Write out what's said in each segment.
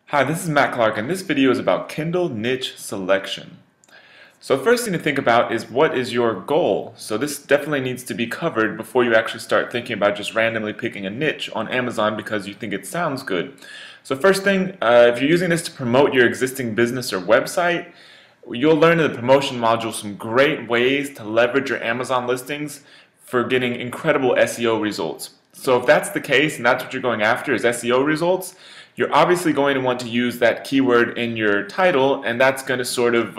Hi, this is Matt Clark, and this video is about Kindle niche selection. So first thing to think about is what is your goal? So this definitely needs to be covered before you actually start thinking about just randomly picking a niche on Amazon because you think it sounds good. So first thing, if you're using this to promote your existing business or website, you'll learn in the promotion module some great ways to leverage your Amazon listings for getting incredible SEO results. So if that's the case and that's what you're going after is SEO results, you're obviously going to want to use that keyword in your title, and that's going to sort of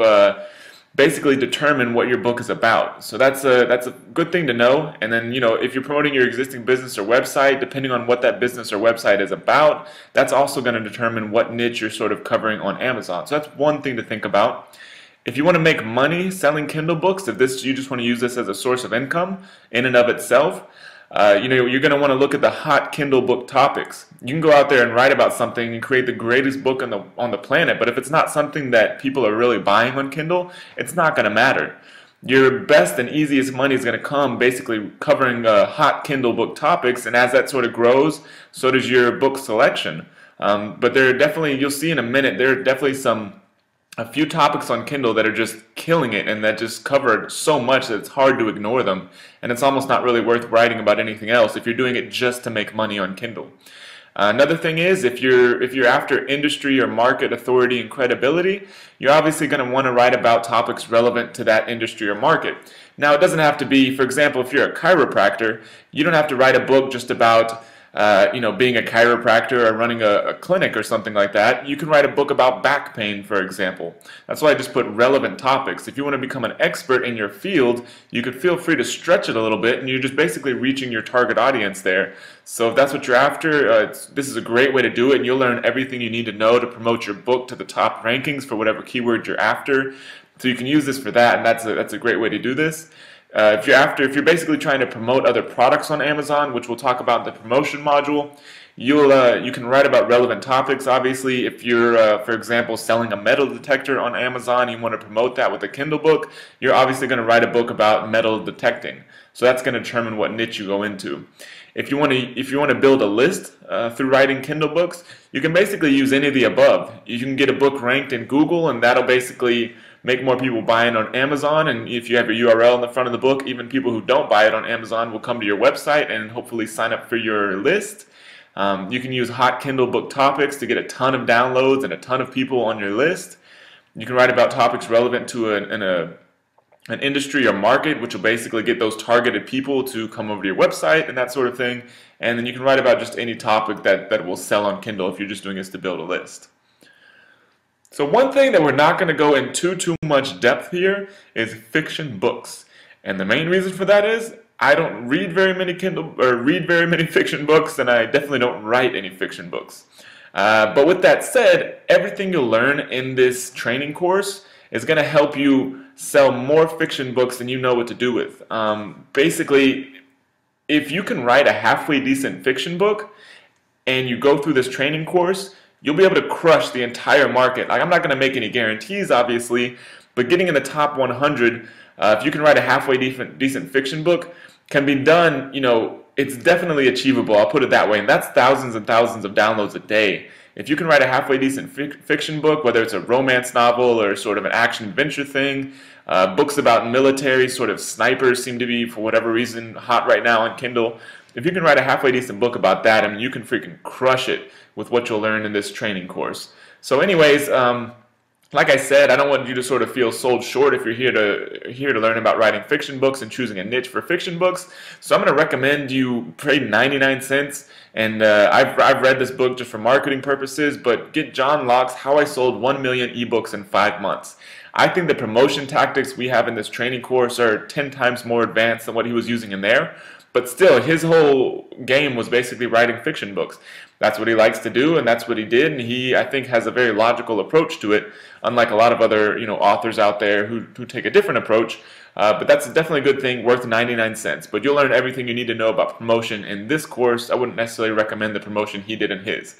basically determine what your book is about. So that's a good thing to know. And then, if you're promoting your existing business or website, depending on what that business or website is about, that's also going to determine what niche you're sort of covering on Amazon. So that's one thing to think about. If you want to make money selling Kindle books, if you just want to use this as a source of income in and of itself, you're going to want to look at the hot Kindle book topics. You can go out there and write about something and create the greatest book on the planet, but if it's not something that people are really buying on Kindle, it's not going to matter. Your best and easiest money is going to come basically covering hot Kindle book topics, and as that sort of grows, so does your book selection. But there are definitely, you'll see in a minute, there are definitely a few topics on Kindle that are just killing it and that just cover so much that it's hard to ignore them, and it's almost not really worth writing about anything else if you're doing it just to make money on Kindle. Another thing is if you're after industry or market authority and credibility, you're obviously going to want to write about topics relevant to that industry or market. Now, it doesn't have to be, for example, if you're a chiropractor, you don't have to write a book just about being a chiropractor or running a clinic or something like that. You can write a book about back pain, for example. That's why I just put relevant topics. If you want to become an expert in your field, you could feel free to stretch it a little bit, and you're just basically reaching your target audience there. So if that's what you're after, this is a great way to do it, and you'll learn everything you need to know to promote your book to the top rankings for whatever keyword you're after. So you can use this for that, and that's a great way to do this. If you're basically trying to promote other products on Amazon, which we'll talk about in the promotion module, you can write about relevant topics. Obviously, if you're, for example, selling a metal detector on Amazon, you want to promote that with a Kindle book, you're obviously going to write a book about metal detecting. So that's going to determine what niche you go into. If you want to build a list through writing Kindle books, you can basically use any of the above. You can get a book ranked in Google, and that'll basically make more people buy it on Amazon, and if you have your URL in the front of the book, even people who don't buy it on Amazon will come to your website and hopefully sign up for your list. You can use hot Kindle book topics to get a ton of downloads and a ton of people on your list. You can write about topics relevant to an industry or market, which will basically get those targeted people to come over to your website and that sort of thing. And then you can write about just any topic that will sell on Kindle if you're just doing this to build a list. So one thing that we're not going to go into too much depth here is fiction books. And the main reason for that is I don't read very many fiction books, and I definitely don't write any fiction books. But with that said, everything you'll learn in this training course is going to help you sell more fiction books than you know what to do with. Basically, if you can write a halfway decent fiction book and you go through this training course, you'll be able to crush the entire market. Like, I'm not going to make any guarantees, obviously, but getting in the top 100, if you can write a halfway decent fiction book, can be done, it's definitely achievable, I'll put it that way, and that's thousands and thousands of downloads a day. If you can write a halfway decent fiction book, whether it's a romance novel or sort of an action-adventure thing, books about military, sort of snipers seem to be, for whatever reason, hot right now on Kindle. If you can write a halfway decent book about that, I mean, you can freaking crush it with what you'll learn in this training course. So anyways, like I said, I don't want you to sort of feel sold short if you're here to learn about writing fiction books and choosing a niche for fiction books. So I'm going to recommend you pay 99 cents, and I've read this book just for marketing purposes, but get John Locke's How I Sold 1 Million eBooks in 5 Months. I think the promotion tactics we have in this training course are 10 times more advanced than what he was using in there. But still, his whole game was basically writing fiction books. That's what he likes to do, and that's what he did, and he, I think, has a very logical approach to it, unlike a lot of other authors out there who take a different approach. But that's definitely a good thing, worth 99 cents. But you'll learn everything you need to know about promotion in this course. I wouldn't necessarily recommend the promotion he did in his.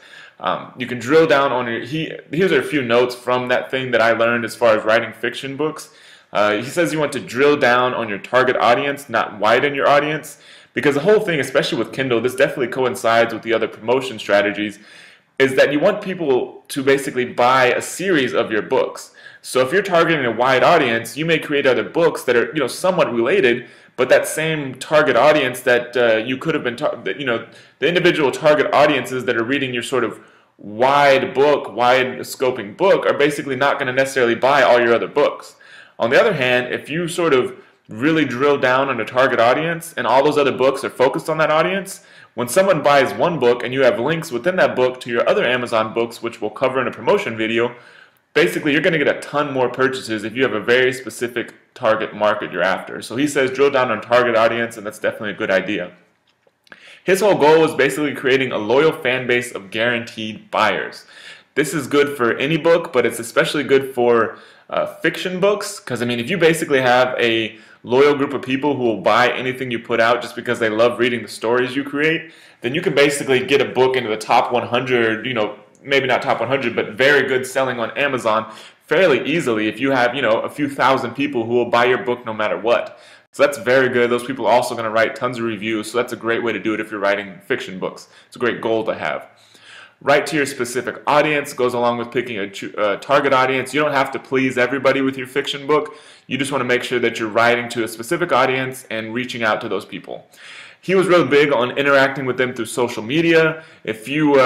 You can drill down on here's a few notes from that thing that I learned as far as writing fiction books. He says you want to drill down on your target audience, not widen your audience. Because the whole thing, especially with Kindle, this definitely coincides with the other promotion strategies, is that you want people to basically buy a series of your books. So if you're targeting a wide audience, you may create other books that are, somewhat related, but that same target audience that you could have been, the individual target audiences that are reading your sort of wide scoping book are basically not going to necessarily buy all your other books. On the other hand, if you sort of really drill down on a target audience and all those other books are focused on that audience, when someone buys one book and you have links within that book to your other Amazon books, which we'll cover in a promotion video, basically you're going to get a ton more purchases if you have a very specific target market you're after. So he says drill down on target audience, and that's definitely a good idea. His whole goal is basically creating a loyal fan base of guaranteed buyers. This is good for any book, but it's especially good for fiction books, because if you basically have a loyal group of people who will buy anything you put out just because they love reading the stories you create, then you can basically get a book into the top 100, maybe not top 100, but very good selling on Amazon fairly easily if you have, a few thousand people who will buy your book no matter what. So that's very good. Those people are also going to write tons of reviews, so that's a great way to do it if you're writing fiction books. It's a great goal to have. Write to your specific audience goes along with picking a target audience. You don't have to please everybody with your fiction book. You just want to make sure that you're writing to a specific audience and reaching out to those people. He was really big on interacting with them through social media. If you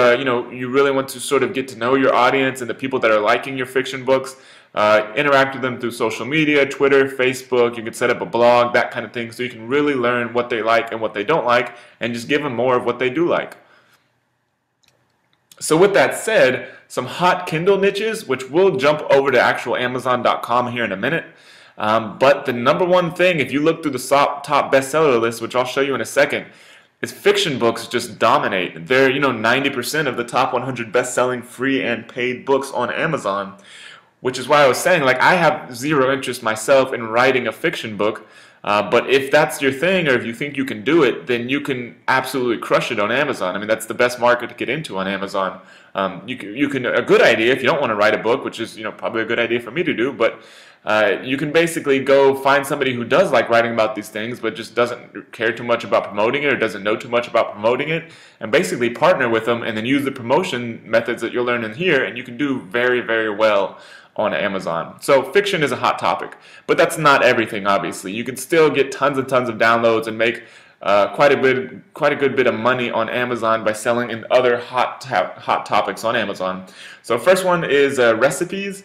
you really want to sort of get to know your audience and the people that are liking your fiction books, interact with them through social media, Twitter, Facebook. You can set up a blog, that kind of thing, so you can really learn what they like and what they don't like and just give them more of what they do like. So with that said, some hot Kindle niches, which we'll jump over to actual Amazon.com here in a minute. But the number one thing, if you look through the top bestseller list, which I'll show you in a second, is fiction books just dominate. They're 90% of the top 100 best-selling free and paid books on Amazon, which is why I was saying, I have zero interest myself in writing a fiction book. But if that's your thing, or if you think you can do it, then you can absolutely crush it on Amazon. That's the best market to get into on Amazon. You can a good idea if you don't want to write a book, which is probably a good idea for me to do, but you can basically go find somebody who does like writing about these things, but just doesn't care too much about promoting it or doesn't know too much about promoting it, and basically partner with them and then use the promotion methods that you'll learn in here, and you can do very, very well on Amazon. So fiction is a hot topic, but that's not everything. Obviously, you can still get tons and tons of downloads and make quite a good bit of money on Amazon by selling in other hot topics on Amazon. So first one is recipes.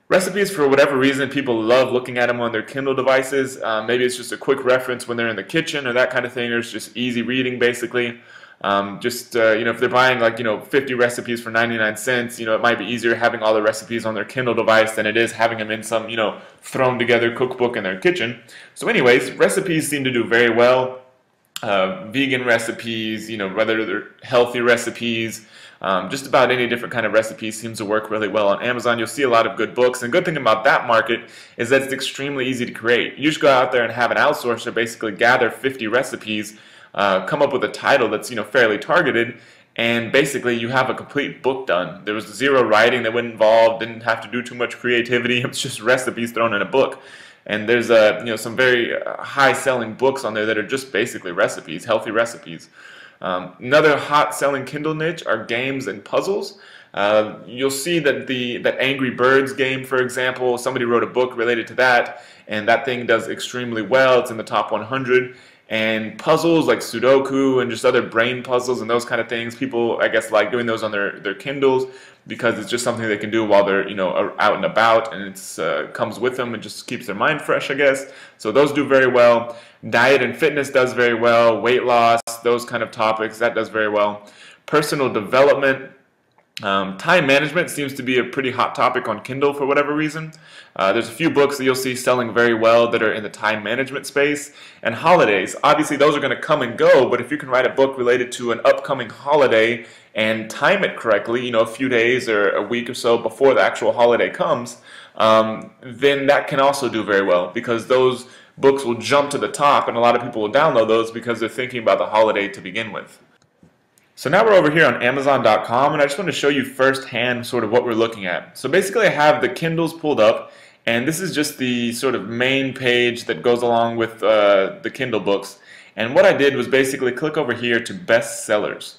Recipes, for whatever reason, people love looking at them on their Kindle devices. Maybe it's just a quick reference when they're in the kitchen or that kind of thing, or it's just easy reading basically. If they're buying 50 recipes for 99 cents, it might be easier having all the recipes on their Kindle device than it is having them in some, thrown together cookbook in their kitchen. So anyways, recipes seem to do very well. Vegan recipes, whether they're healthy recipes, just about any different kind of recipe seems to work really well on Amazon. You'll see a lot of good books, and the good thing about that market is that it's extremely easy to create. You just go out there and have an outsourcer basically gather 50 recipes, come up with a title that's fairly targeted, and basically you have a complete book done. There was zero writing that went involved, didn't have to do too much creativity. It was just recipes thrown in a book. And there's some very high-selling books on there that are just basically recipes, healthy recipes. Another hot-selling Kindle niche are games and puzzles. You'll see that that Angry Birds game, for example, somebody wrote a book related to that, and that thing does extremely well. It's in the top 100. And puzzles like Sudoku and just other brain puzzles and those kind of things, people, I guess, like doing those on their Kindles because it's just something they can do while they're out and about, and it's comes with them and just keeps their mind fresh, I guess. So those do very well. Diet and fitness does very well. Weight loss, those kind of topics, that does very well. Personal development. Time management seems to be a pretty hot topic on Kindle for whatever reason. There's a few books that you'll see selling very well that are in the time management space. And holidays, obviously those are going to come and go, but if you can write a book related to an upcoming holiday and time it correctly, a few days or a week or so before the actual holiday comes, then that can also do very well because those books will jump to the top and a lot of people will download those because they're thinking about the holiday to begin with. So now we're over here on Amazon.com, and I just want to show you firsthand sort of what we're looking at. So basically I have the Kindles pulled up, and this is just the sort of main page that goes along with the Kindle books. And what I did was basically click over here to bestsellers.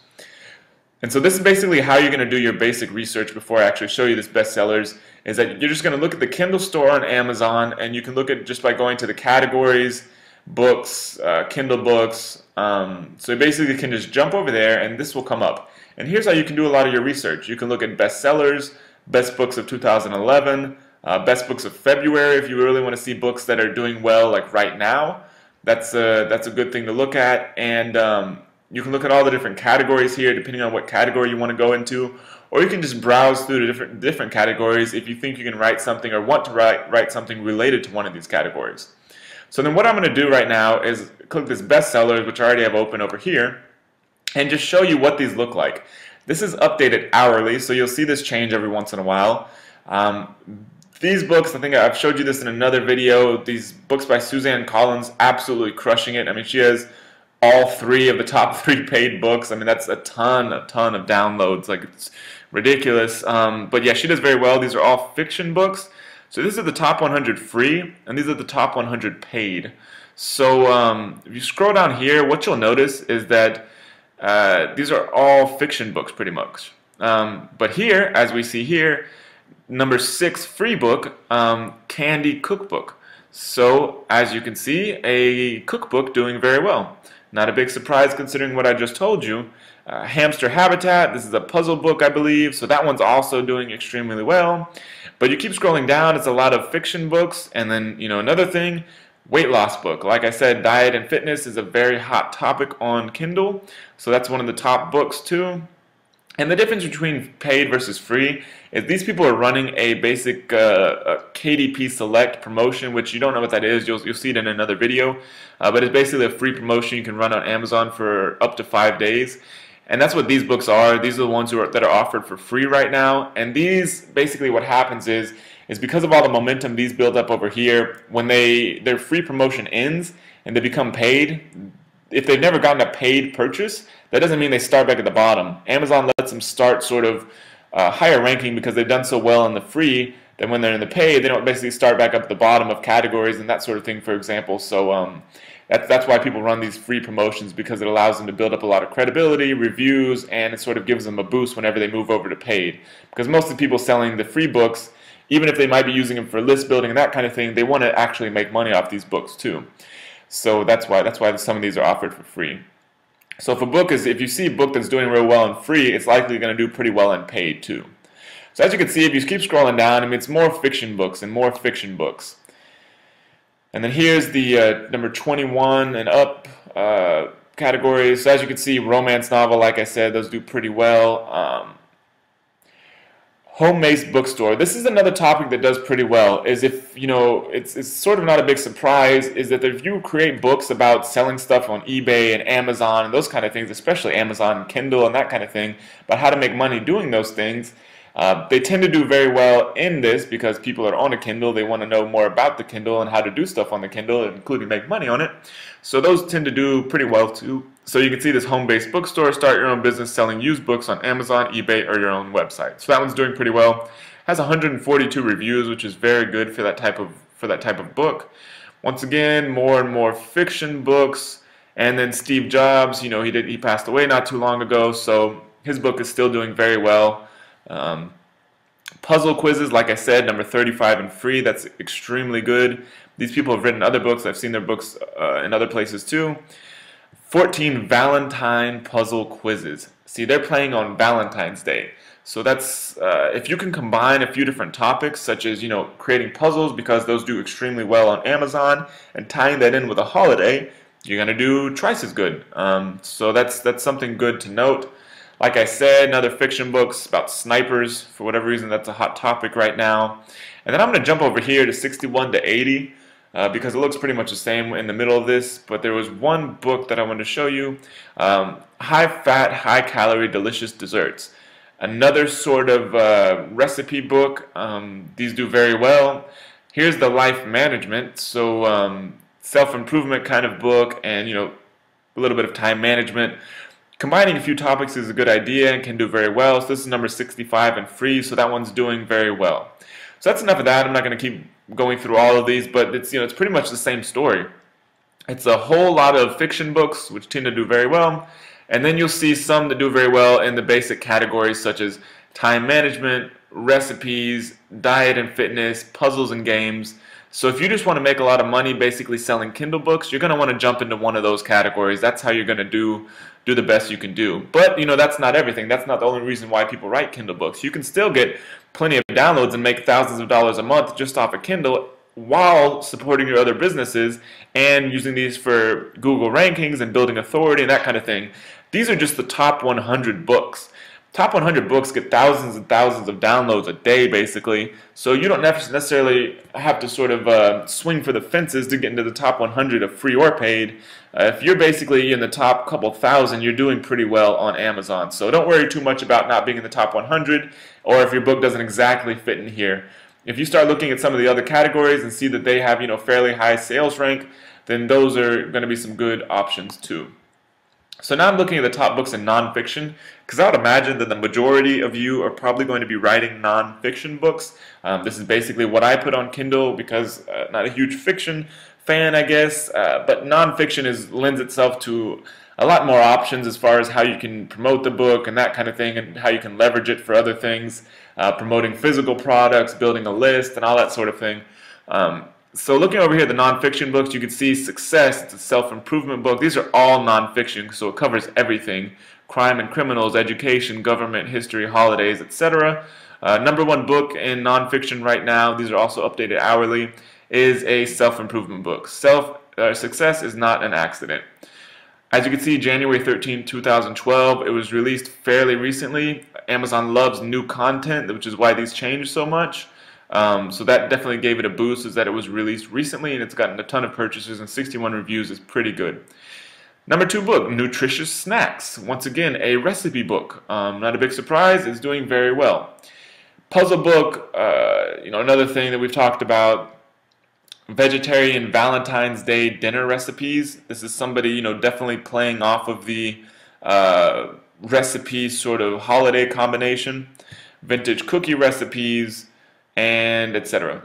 And so this is basically how you're going to do your basic research before I actually show you this bestsellers, is that you're just going to look at the Kindle store on Amazon, and you can look at just by going to the categories, books, Kindle books. So you basically can just jump over there and this will come up. And here's how you can do a lot of your research. You can look at bestsellers, best books of 2011, best books of February if you really want to see books that are doing well like right now. That's a good thing to look at. And you can look at all the different categories here depending on what category you want to go into, or you can just browse through the different categories if you think you can write something or want to write something related to one of these categories. So then what I'm going to do right now is click this bestsellers, which I already have open over here, and just show you what these look like. This is updated hourly, so you'll see this change every once in a while. These books, I think I've showed you this in another video, these books by Suzanne Collins, absolutely crushing it. I mean, she has all 3 of the top 3 paid books. I mean, that's a ton of downloads. Like, it's ridiculous. But yeah, she does very well. These are all fiction books. So these are the top 100 free, and these are the top 100 paid. So if you scroll down here, what you'll notice is that these are all fiction books pretty much. But here, as we see here, number 6 free book, Candy Cookbook. So as you can see, a cookbook doing very well. Not a big surprise considering what I just told you. Hamster Habitat, this is a puzzle book I believe, so that one's also doing extremely well. But you keep scrolling down, it's a lot of fiction books, and then another thing, weight loss book. Like I said, diet and fitness is a very hot topic on Kindle, so that's one of the top books too. And the difference between paid versus free is these people are running a basic KDP Select promotion, which you don't know what that is. You'll see it in another video. But it's basically a free promotion you can run on Amazon for up to 5 days. And that's what these books are. These are the ones that are offered for free right now. And these, basically what happens is because of all the momentum these build up over here, when their free promotion ends and they become paid, if they've never gotten a paid purchase, that doesn't mean they start back at the bottom. Amazon lets them start sort of higher ranking because they've done so well in the free that when they're in the paid, they don't basically start back up at the bottom of categories and that sort of thing, for example. So that's why people run these free promotions, because it allows them to build up a lot of credibility, reviews, and it sort of gives them a boost whenever they move over to paid. Because most of the people selling the free books, even if they might be using them for list building and that kind of thing, they want to actually make money off these books too. So that's why some of these are offered for free. So if you see a book that's doing real well in free, it's likely going to do pretty well in paid too. So as you can see, if you keep scrolling down, I mean, it's more fiction books and more fiction books. And then here's the number 21 and up categories. So as you can see, romance novel, like I said, those do pretty well. Home-based bookstore. This is another topic that does pretty well. Is if it's sort of not a big surprise. Is that if you create books about selling stuff on eBay and Amazon and those kind of things, especially Amazon and Kindle and that kind of thing, about how to make money doing those things, they tend to do very well in this because people are on a Kindle. They want to know more about the Kindle and how to do stuff on the Kindle, including make money on it. So those tend to do pretty well too. So you can see this home-based bookstore, start your own business selling used books on Amazon, eBay, or your own website. So that one's doing pretty well. Has 142 reviews, which is very good for that type of book. Once again, more and more fiction books. And then Steve Jobs, he passed away not too long ago, so his book is still doing very well. Puzzle quizzes, like I said, number 35 and free. That's extremely good. These people have written other books. I've seen their books in other places too. 14 Valentine puzzle quizzes. See, they're playing on Valentine's Day. So that's, if you can combine a few different topics, such as, creating puzzles, because those do extremely well on Amazon, and tying that in with a holiday, you're going to do twice as good. So that's something good to note. Like I said, another fiction books about snipers. For whatever reason, that's a hot topic right now. And then I'm going to jump over here to 61 to 80. Because it looks pretty much the same in the middle of this, but there was one book that I wanted to show you. High fat, high calorie, delicious desserts. Another sort of recipe book. These do very well. Here's the life management, so self-improvement kind of book, and a little bit of time management. Combining a few topics is a good idea and can do very well. So this is number 65 and free, so that one's doing very well. So that's enough of that. I'm not going to keep going through all of these, but it's it's pretty much the same story. It's a whole lot of fiction books which tend to do very well, And then you'll see some that do very well in the basic categories such as time management, recipes, diet and fitness, puzzles and games. So if you just want to make a lot of money basically selling Kindle books, you're going to want to jump into one of those categories. That's how you're going to do the best you can do. But that's not everything. That's not the only reason why people write Kindle books. You can still get plenty of downloads and make thousands of dollars a month just off of Kindle while supporting your other businesses and using these for Google rankings and building authority and that kind of thing. These are just the top 100 books. Top 100 books get thousands and thousands of downloads a day, basically. So you don't necessarily have to sort of swing for the fences to get into the top 100 of free or paid. If you're basically in the top couple thousand, you're doing pretty well on Amazon. So don't worry too much about not being in the top 100 or if your book doesn't exactly fit in here. If you start looking at some of the other categories and see that they have fairly high sales rank, then those are going to be some good options too. So now I'm looking at the top books in nonfiction, because I would imagine that the majority of you are probably going to be writing nonfiction books. This is basically what I put on Kindle because not a huge fiction fan, I guess, but nonfiction lends itself to a lot more options as far as how you can promote the book and that kind of thing, and how you can leverage it for other things, promoting physical products, building a list, and all that sort of thing. So looking over here at the nonfiction books, you can see Success. It's a self-improvement book. These are all nonfiction, so it covers everything. Crime and criminals, education, government, history, holidays, etc. #1 book in nonfiction right now, these are also updated hourly, is a self-improvement book. Success is not an accident. As you can see, January 13, 2012, it was released fairly recently. Amazon loves new content, which is why these changed so much. So that definitely gave it a boost, is that it was released recently and it's gotten a ton of purchases and 61 reviews is pretty good. #2 book, Nutritious Snacks. Once again, a recipe book. Not a big surprise, it's doing very well. Puzzle book, another thing that we've talked about, vegetarian Valentine's Day dinner recipes. This is somebody, definitely playing off of the recipe sort of holiday combination. Vintage cookie recipes, and etc.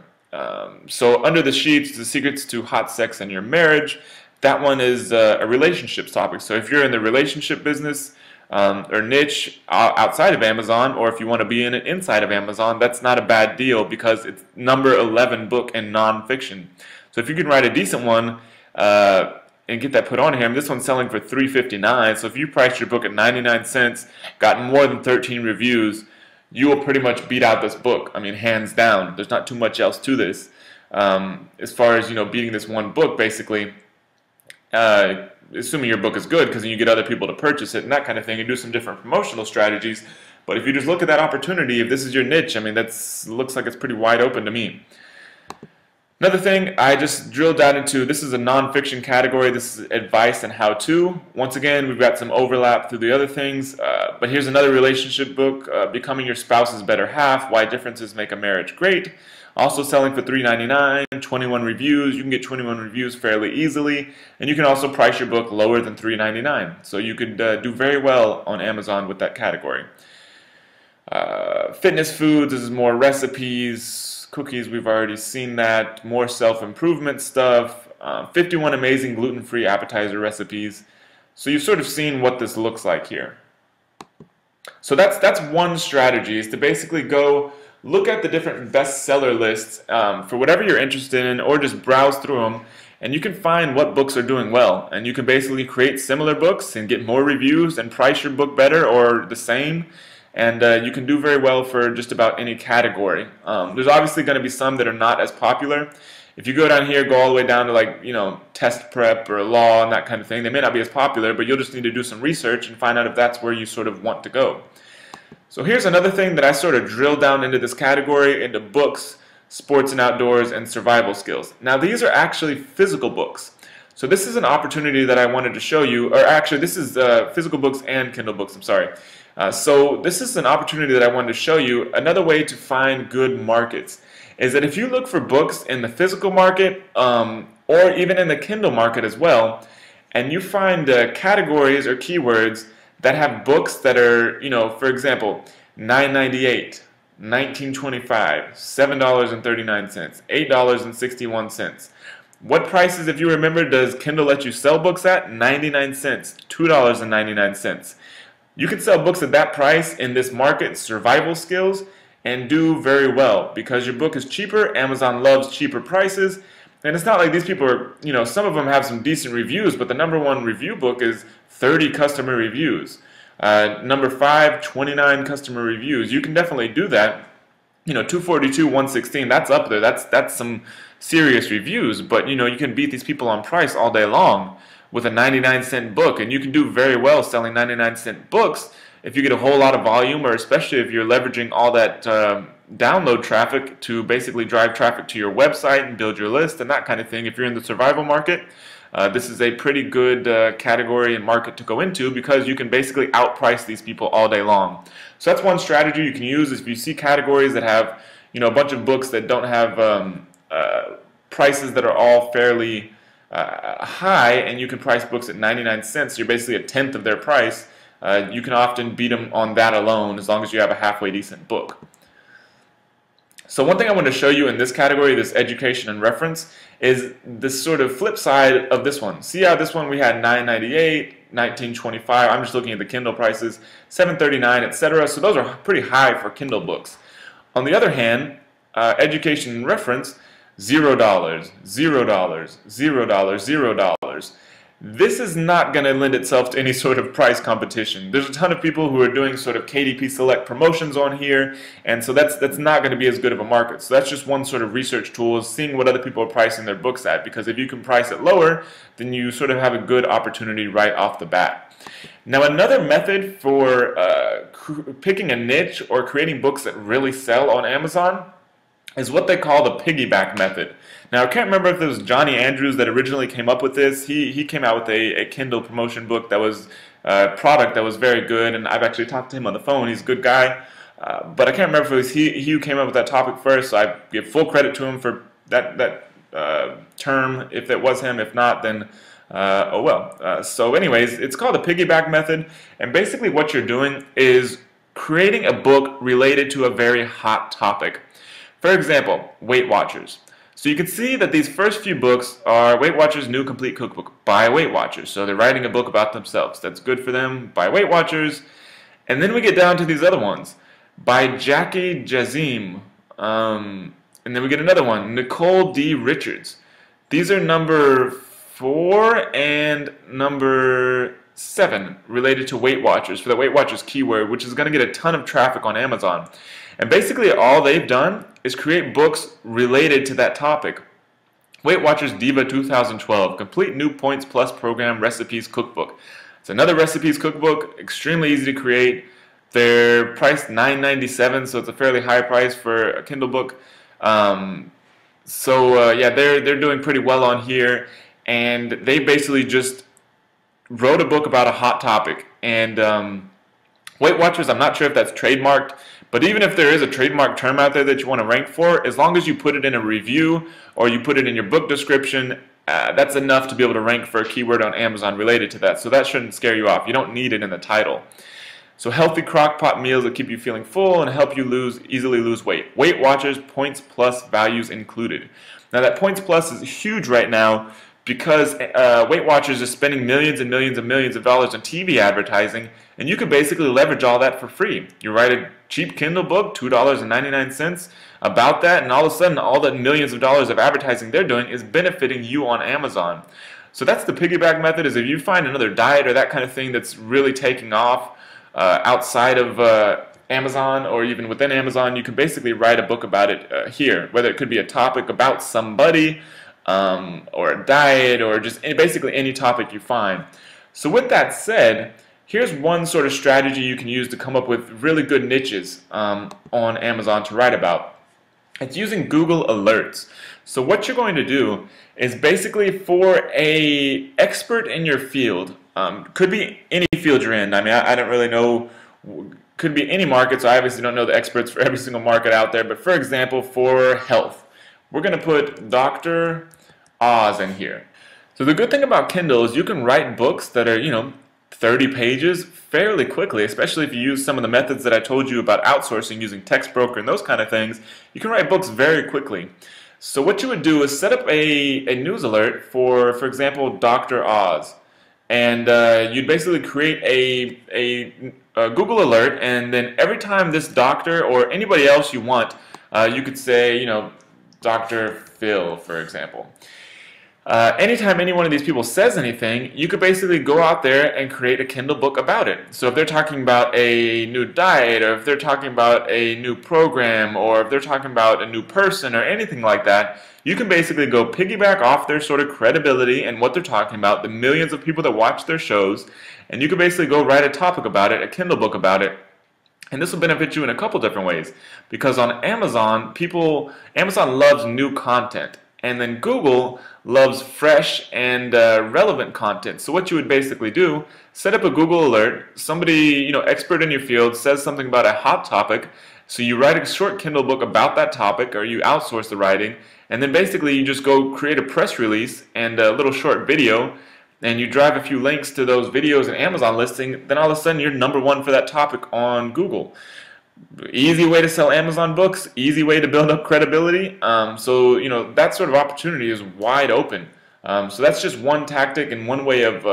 So under the sheets, the secrets to hot sex in your marriage. That one is a relationships topic. So if you're in the relationship business or niche outside of Amazon, or if you want to be in it inside of Amazon, that's not a bad deal because it's #11 book in nonfiction. So if you can write a decent one and get that put on here, this one's selling for $3.59. So if you priced your book at 99 cents, got more than 13 reviews, you will pretty much beat out this book. I mean, hands down. There's not too much else to this. As far as beating this one book, basically, assuming your book is good, because then you get other people to purchase it and that kind of thing, and do some different promotional strategies. But if you just look at that opportunity, if this is your niche, I mean, looks like it's pretty wide open to me. Another thing I just drilled down into, this is a nonfiction category. This is advice and how-to. Once again, we've got some overlap through the other things, but here's another relationship book, Becoming Your Spouse's Better Half, Why Differences Make a Marriage Great. Also selling for $3.99, 21 reviews. You can get 21 reviews fairly easily, and you can also price your book lower than $3.99. So you could do very well on Amazon with that category. Fitness foods, this is more recipes. Cookies, we've already seen that. More self-improvement stuff. 51 amazing gluten-free appetizer recipes. So you've sort of seen what this looks like here. So that's one strategy, is to basically go look at the different bestseller lists for whatever you're interested in, or just browse through them, and you can find what books are doing well. And you can basically create similar books and get more reviews and price your book better or the same. And you can do very well for just about any category. There's obviously going to be some that are not as popular. If you go down here, go all the way down to test prep or law and that kind of thing, they may not be as popular, but you'll just need to do some research and find out if that's where you sort of want to go. So here's another thing that I sort of drilled down into this category, into books, sports and outdoors, and survival skills. Now these are actually physical books. So this is an opportunity that I wanted to show you, or actually this is physical books and Kindle books, I'm sorry. So this is an opportunity that I wanted to show you. Another way to find good markets is that if you look for books in the physical market or even in the Kindle market as well, and you find categories or keywords that have books that are, for example, $9.98, $19.25, $7.39, $8.61. What prices, if you remember, does Kindle let you sell books at? 99 cents, $2.99. You can sell books at that price in this market, survival skills, and do very well because your book is cheaper. Amazon loves cheaper prices. And it's not like these people are, some of them have some decent reviews, but the #1 review book is 30 customer reviews. Number 5, 29 customer reviews. You can definitely do that. 242, 116, that's up there. That's some serious reviews, but you can beat these people on price all day long with a 99-cent book, and you can do very well selling 99-cent books if you get a whole lot of volume, or especially if you're leveraging all that download traffic to basically drive traffic to your website and build your list and that kind of thing. If you're in the survival market, this is a pretty good category and market to go into because you can basically outprice these people all day long. So that's one strategy you can use. If you see categories that have a bunch of books that don't have prices that are all fairly high, and you can price books at 99 cents, you're basically a tenth of their price. You can often beat them on that alone as long as you have a halfway decent book. So one thing I want to show you in this category, this education and reference, is this sort of flip side of this one. See how this one we had $9.98, $19.25. I'm just looking at the Kindle prices, $7.39, etc. So those are pretty high for Kindle books. On the other hand, education and reference, $0, $0, $0, $0. This is not going to lend itself to any sort of price competition. There's a ton of people who are doing sort of KDP Select promotions on here, and so that's not going to be as good of a market. So that's just one sort of research tool, is seeing what other people are pricing their books at, because if you can price it lower, then you sort of have a good opportunity right off the bat. Now, another method for picking a niche or creating books that really sell on Amazon is what they call the piggyback method. Now, I can't remember if it was Johnny Andrews that originally came up with this. He came out with a Kindle promotion book that was product that was very good, and I've actually talked to him on the phone. He's a good guy, but I can't remember if it was he who came up with that topic first, so I give full credit to him for that term, if it was him. If not, then oh well. So anyways, it's called the piggyback method, and basically what you're doing is creating a book related to a very hot topic. For example, Weight Watchers. So you can see that these first few books are Weight Watchers New Complete Cookbook by Weight Watchers. So they're writing a book about themselves. That's good for them, by Weight Watchers. And then we get down to these other ones by Jackie Jazim. And then we get another one, Nicole D. Richards. These are number 4 and number 7 related to Weight Watchers, for the Weight Watchers keyword, which is going to get a ton of traffic on Amazon. And basically all they've done is create books related to that topic. Weight Watchers Diva 2012, Complete New Points Plus Program Recipes Cookbook. It's another recipes cookbook, extremely easy to create. They're priced $9.97, so it's a fairly high price for a Kindle book. Yeah, they're doing pretty well on here, and they basically just wrote a book about a hot topic. And Weight Watchers, I'm not sure if that's trademarked, but even if there is a trademark term out there that you want to rank for, as long as you put it in a review or you put it in your book description, that's enough to be able to rank for a keyword on Amazon related to that. So that shouldn't scare you off. You don't need it in the title. So healthy crock pot meals that keep you feeling full and help you easily lose weight. Weight Watchers Points Plus values included. Now that Points Plus is huge right now because Weight Watchers is spending millions and millions and millions of dollars on TV advertising, and you can basically leverage all that for free. You write a cheap Kindle book, $2.99, about that, and all of a sudden all the millions of dollars of advertising they're doing is benefiting you on Amazon. So that's the piggyback method, is if you find another diet or that kind of thing that's really taking off outside of Amazon or even within Amazon, you can basically write a book about it here, whether it could be a topic about somebody, or a diet, or just basically any topic you find. So with that said, here's one sort of strategy you can use to come up with really good niches on Amazon to write about. It's using Google Alerts. So what you're going to do is basically for a expert in your field, could be any field you're in. I mean, I don't really know, could be any market, so I obviously don't know the experts for every single market out there, but for example, for health, we're going to put Dr. Oz in here. So the good thing about Kindle is you can write books that are, 30 pages fairly quickly, especially if you use some of the methods that I told you about outsourcing using Text Broker and those kind of things. You can write books very quickly. So what you would do is set up a news alert for example, Dr. Oz. And you'd basically create a Google alert, and then every time this doctor or anybody else you want, you could say, you know, Dr. Phil, for example. Anytime any one of these people says anything, you could basically go out there and create a Kindle book about it. So if they're talking about a new diet, or if they're talking about a new program, or if they're talking about a new person or anything like that, you can basically go piggyback off their sort of credibility and what they're talking about, the millions of people that watch their shows, and you can basically go write a topic about it, a Kindle book about it. And this will benefit you in a couple different ways, because on Amazon, Amazon loves new content. And then Google loves fresh and relevant content. So what you would basically do, set up a Google alert. Somebody, you know, expert in your field says something about a hot topic. So you write a short Kindle book about that topic, or you outsource the writing. And then basically you just go create a press release and a little short video, and you drive a few links to those videos and Amazon listing. Then all of a sudden you're #1 for that topic on Google. Easy way to sell Amazon books, easy way to build up credibility. So, you know, that sort of opportunity is wide open. So that's just one tactic and one way of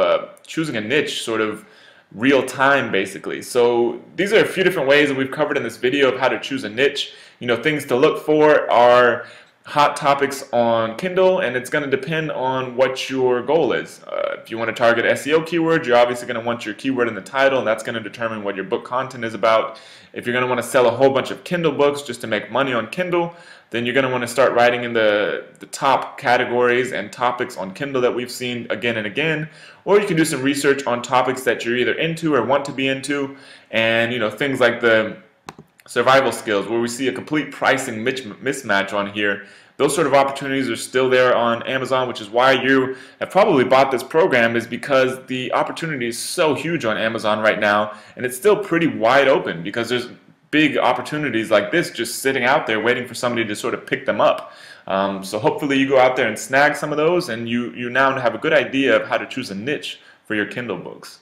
choosing a niche, sort of real time, basically. So these are a few different ways that we've covered in this video of how to choose a niche. You know, things to look for are hot topics on Kindle, and it's going to depend on what your goal is. If you want to target SEO keywords, you're obviously going to want your keyword in the title, and that's going to determine what your book content is about. If you're going to want to sell a whole bunch of Kindle books just to make money on Kindle, then you're going to want to start writing in the top categories and topics on Kindle that we've seen again and again. Or you can do some research on topics that you're either into or want to be into, and you know, things like the survival skills, where we see a complete pricing mismatch on here. Those sort of opportunities are still there on Amazon, which is why you have probably bought this program, is because the opportunity is so huge on Amazon right now, and it's still pretty wide open because there's big opportunities like this just sitting out there waiting for somebody to sort of pick them up. So hopefully you go out there and snag some of those, and you now have a good idea of how to choose a niche for your Kindle books.